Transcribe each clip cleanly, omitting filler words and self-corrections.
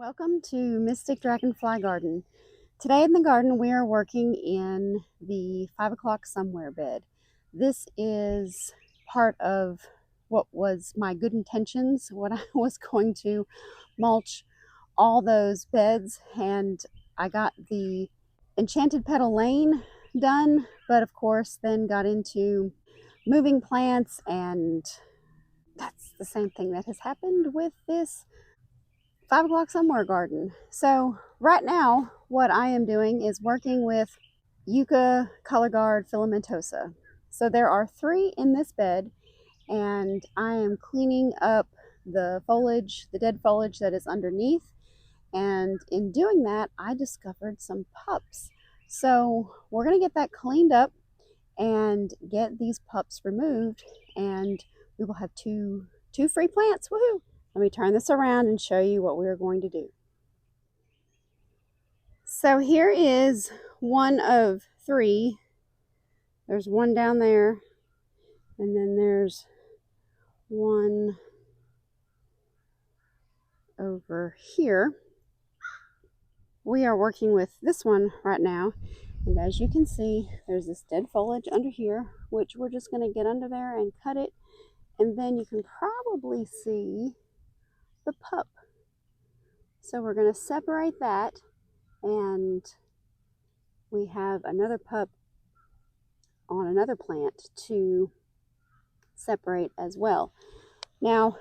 Welcome to Mystic Dragonfly Garden. Today in the garden we are working in the 5 o'clock somewhere bed. This is part of what was my good intentions, what I was going to mulch all those beds, and I got the Enchanted Petal Lane done, but of course then got into moving plants, and that's the same thing that has happened with this 5 o'clock somewhere garden. So right now what I am doing is working with Yucca Color Guard filamentosa. So there are 3 in this bed, and I am cleaning up the foliage, the dead foliage that is underneath, and in doing that I discovered some pups. So we're going to get that cleaned up and get these pups removed, and we will have two free plants. Woohoo! Let me turn this around and show you what we're going to do. So here is one of 3. There's one down there, and then there's one over here. We are working with this one right now, and as you can see, there's this dead foliage under here, which we're just going to get under there and cut it, and then you can probably see the pup. So we're going to separate that, and we have another pup on another plant to separate as well. Now,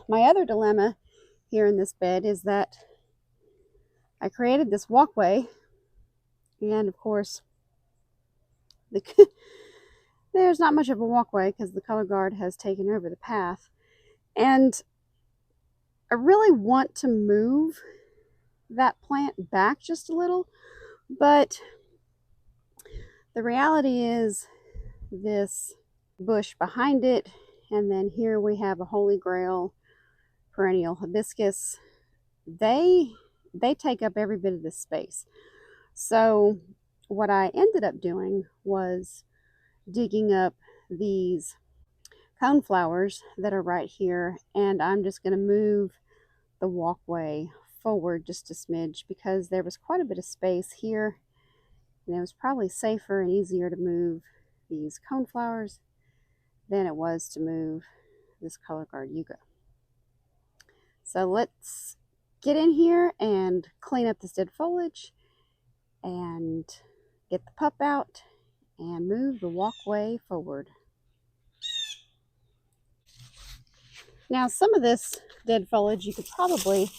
my other dilemma here in this bed is that I created this walkway, and of course there's not much of a walkway because the color guard has taken over the path, and I really want to move that plant back just a little, but the reality is this bush behind it, and then here we have a holy grail perennial hibiscus. They take up every bit of this space. So what I ended up doing was digging up these coneflowers that are right here, and I'm just going to move the walkway forward just a smidge because there was quite a bit of space here, and it was probably safer and easier to move these coneflowers than it was to move this Color Guard Yucca. So let's get in here and clean up this dead foliage and get the pup out and move the walkway forward. Now, some of this dead foliage you could probably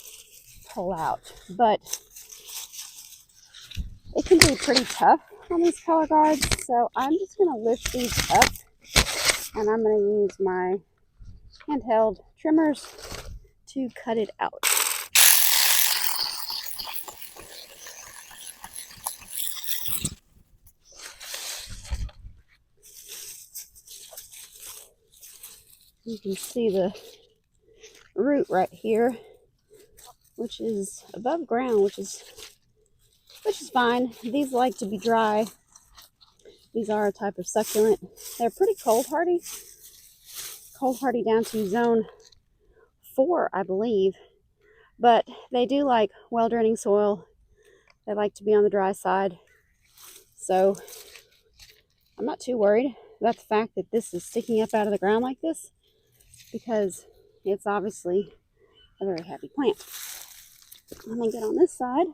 pull out, but it can be pretty tough on these color guards, so I'm just going to lift these up, and I'm going to use my handheld trimmers to cut it out. You can see the root right here, which is above ground, which is fine. These like to be dry. These are a type of succulent. They're pretty cold hardy down to zone 4, I believe, but they do like well draining soil. They like to be on the dry side, so I'm not too worried about the fact that this is sticking up out of the ground like this, because it's obviously a very happy plant. Let me get on this side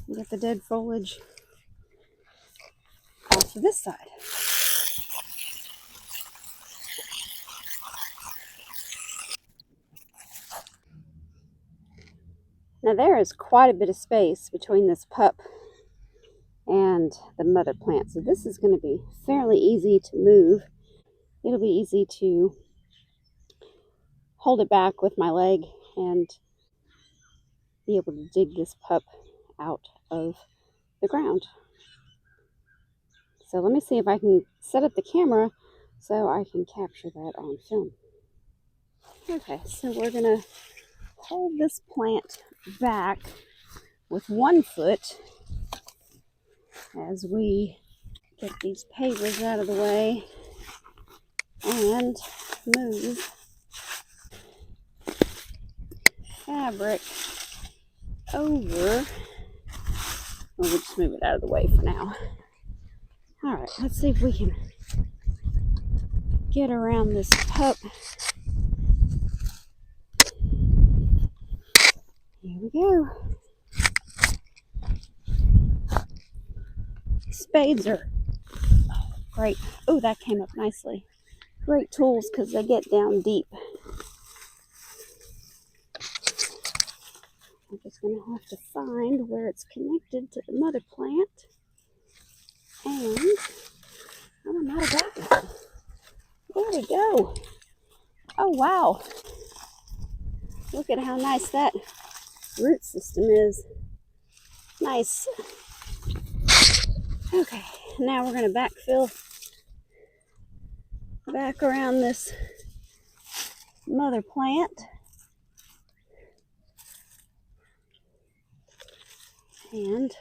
and get the dead foliage off of this side. Now there is quite a bit of space between this pup and the mother plant, so this is going to be fairly easy to move. It'll be easy to hold it back with my leg and be able to dig this pup out of the ground. So let me see if I can set up the camera so I can capture that on film. Okay, so we're going to hold this plant back with one foot as we get these pavers out of the way and move fabric over. We'll just move it out of the way for now. All right, let's see if we can get around this pup. Here we go. Spades are great. Oh, that came up nicely. Great tools because they get down deep. I'm just going to have to find where it's connected to the mother plant. And oh, not a bad one. There we go. Oh, wow. Look at how nice that root system is. Nice. Okay, now we're going to backfill back around this mother plant. And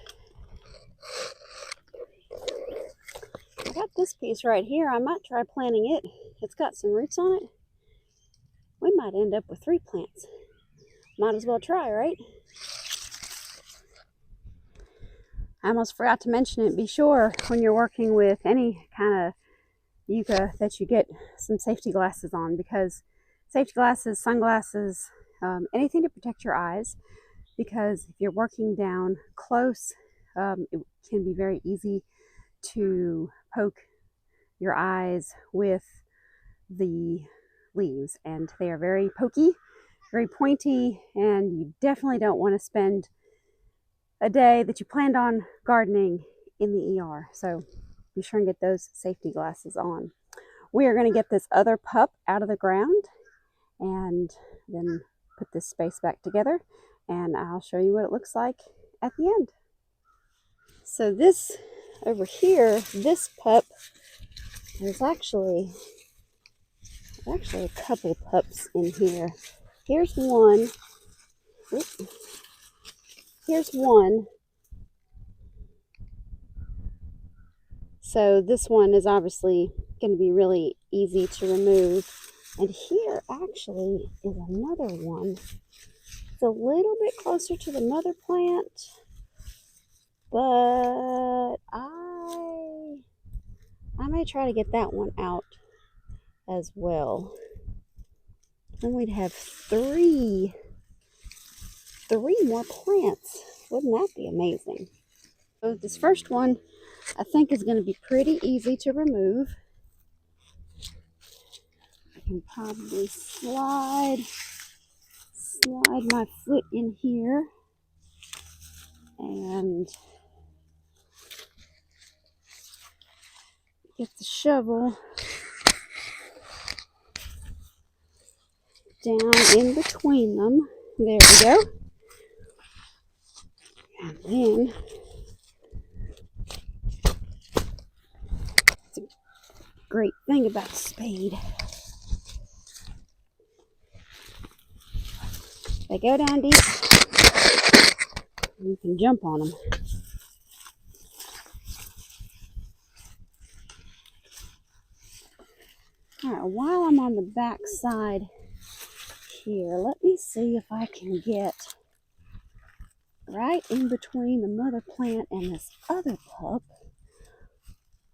I got this piece right here. I might try planting it. It's got some roots on it. We might end up with 3 plants. Might as well try, right? I almost forgot to mention it. Be sure when you're working with any kind of yucca that you get some safety glasses on, because safety glasses, sunglasses, anything to protect your eyes, because if you're working down close, it can be very easy to poke your eyes with the leaves, and they are very pokey, very pointy, and you definitely don't want to spend a day that you planned on gardening in the ER. So be sure and get those safety glasses on. We are going to get this other pup out of the ground and then put this space back together, and I'll show you what it looks like at the end. So this over here, this pup, there's actually a couple pups in here. Here's one. Oops. Here's one. So this one is obviously going to be really easy to remove. And here actually is another one. It's a little bit closer to the mother plant, but I may try to get that one out as well. Then we'd have three more plants. Wouldn't that be amazing? So this first one I think is going to be pretty easy to remove. I can probably slide my foot in here and get the shovel down in between them. There we go. And then it's a great thing about the spade. They go down deep. You can jump on them. All right, while I'm on the back side here, let me see if I can get right in between the mother plant and this other pup.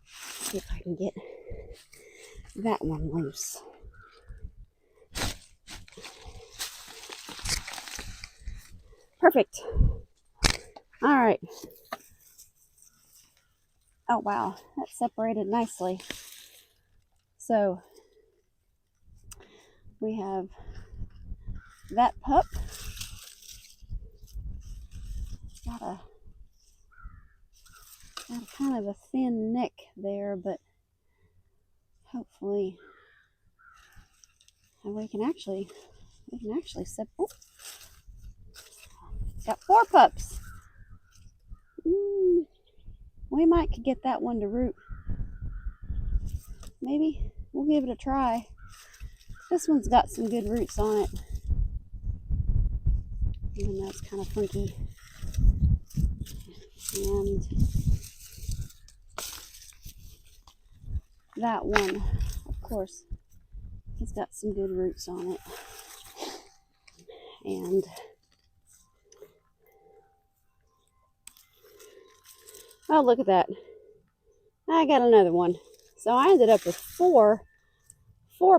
See if I can get that one loose. Perfect. All right. Oh, wow. That separated nicely. So we have that pup. Got a kind of a thin neck there, but hopefully we can actually separate. Got 4 pups. We might could get that one to root. Maybe we'll give it a try. This one's got some good roots on it, even though it's kind of funky. And that one, of course, has got some good roots on it. And oh, look at that. I got another one. So I ended up with four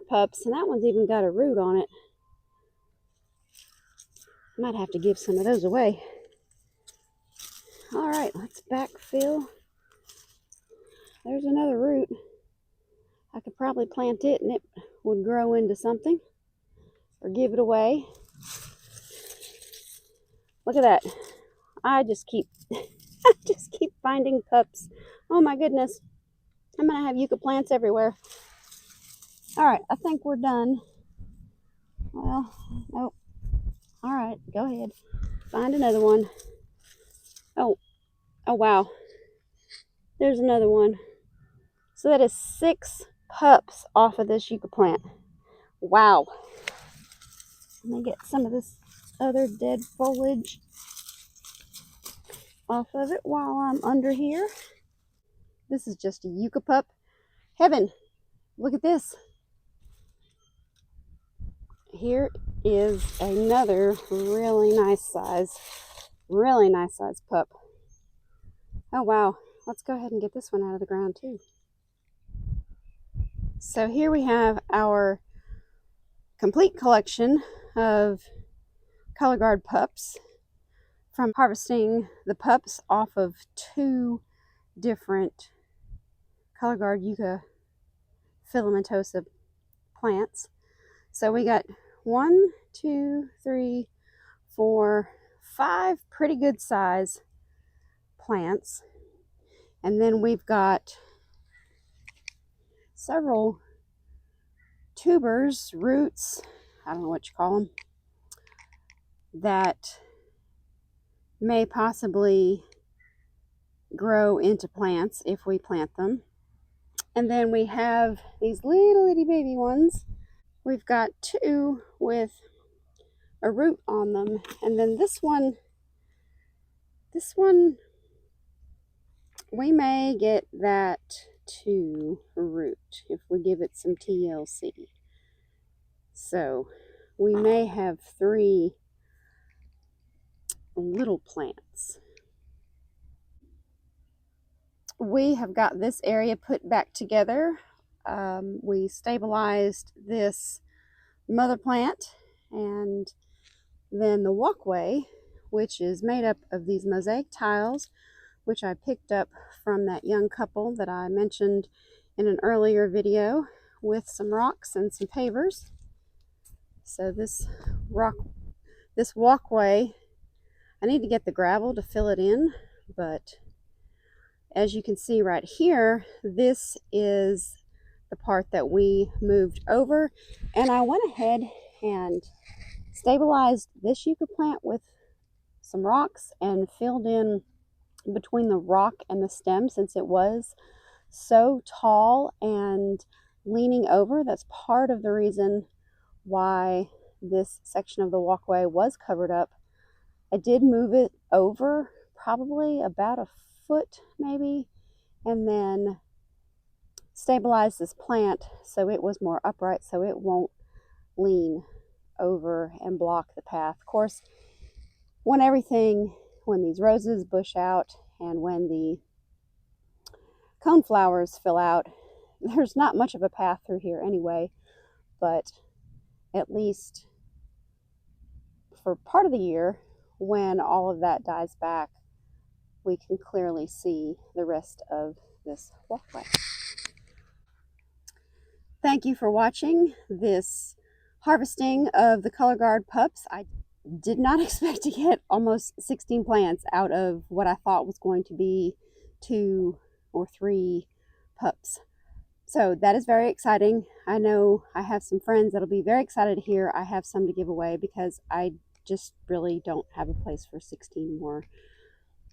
pups, and that one's even got a root on it. Might have to give some of those away. All right, let's backfill. There's another root. I could probably plant it and it would grow into something, or give it away. Look at that. I just keep finding pups. Oh my goodness. I'm gonna have yucca plants everywhere. All right, I think we're done. Well, nope. All right, go ahead. Find another one. Oh wow. There's another one. So that is 6 pups off of this yucca plant. Wow. Let me get some of this other dead foliage off of it while I'm under here. This is just a yucca pup. Heaven, look at this. Here is another really nice size pup. Oh wow. Let's go ahead and get this one out of the ground too. So here we have our complete collection of Color Guard pups from harvesting the pups off of 2 different Color Guard Yucca filamentosa plants. So we got 1, 2, 3, 4, 5 pretty good size plants. And then we've got several tubers, roots, I don't know what you call them, that may possibly grow into plants if we plant them. And then we have these little itty baby ones. We've got 2 with a root on them. And then this one, we may get that to root if we give it some TLC. So we may have 3 little plants. We have got this area put back together. We stabilized this mother plant, and then the walkway, which is made up of these mosaic tiles, which I picked up from that young couple that I mentioned in an earlier video, with some rocks and some pavers. So this walkway, I need to get the gravel to fill it in, but as you can see right here, this is the part that we moved over, and I went ahead and stabilized this yucca plant with some rocks and filled in between the rock and the stem, since it was so tall and leaning over. That's part of the reason why this section of the walkway was covered up. I did move it over probably about a foot maybe, and then stabilize this plant so it was more upright, so it won't lean over and block the path. Of course, when these roses bush out and when the coneflowers fill out, there's not much of a path through here anyway, but at least for part of the year, when all of that dies back, we can clearly see the rest of this walkway. Thank you for watching this harvesting of the Color Guard pups. I did not expect to get almost 16 plants out of what I thought was going to be 2 or 3 pups. So that is very exciting. I know I have some friends that'll be very excited to hear I have some to give away, because I just really don't have a place for 16 more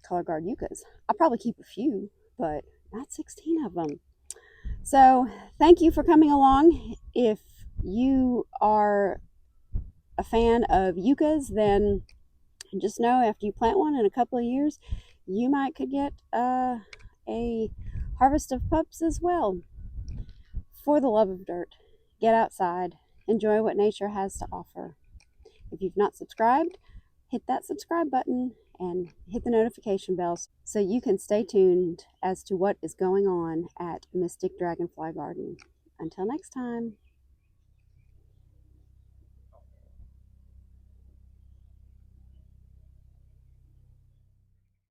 Color Guard Yuccas. I'll probably keep a few, but not 16 of them. So thank you for coming along. If you are a fan of yuccas, then just know after you plant one in a couple of years, you could get a harvest of pups as well. For the love of dirt, get outside, enjoy what nature has to offer. If you've not subscribed, hit that subscribe button and hit the notification bell so you can stay tuned as to what is going on at Mystic Dragonfly Garden. Until next time.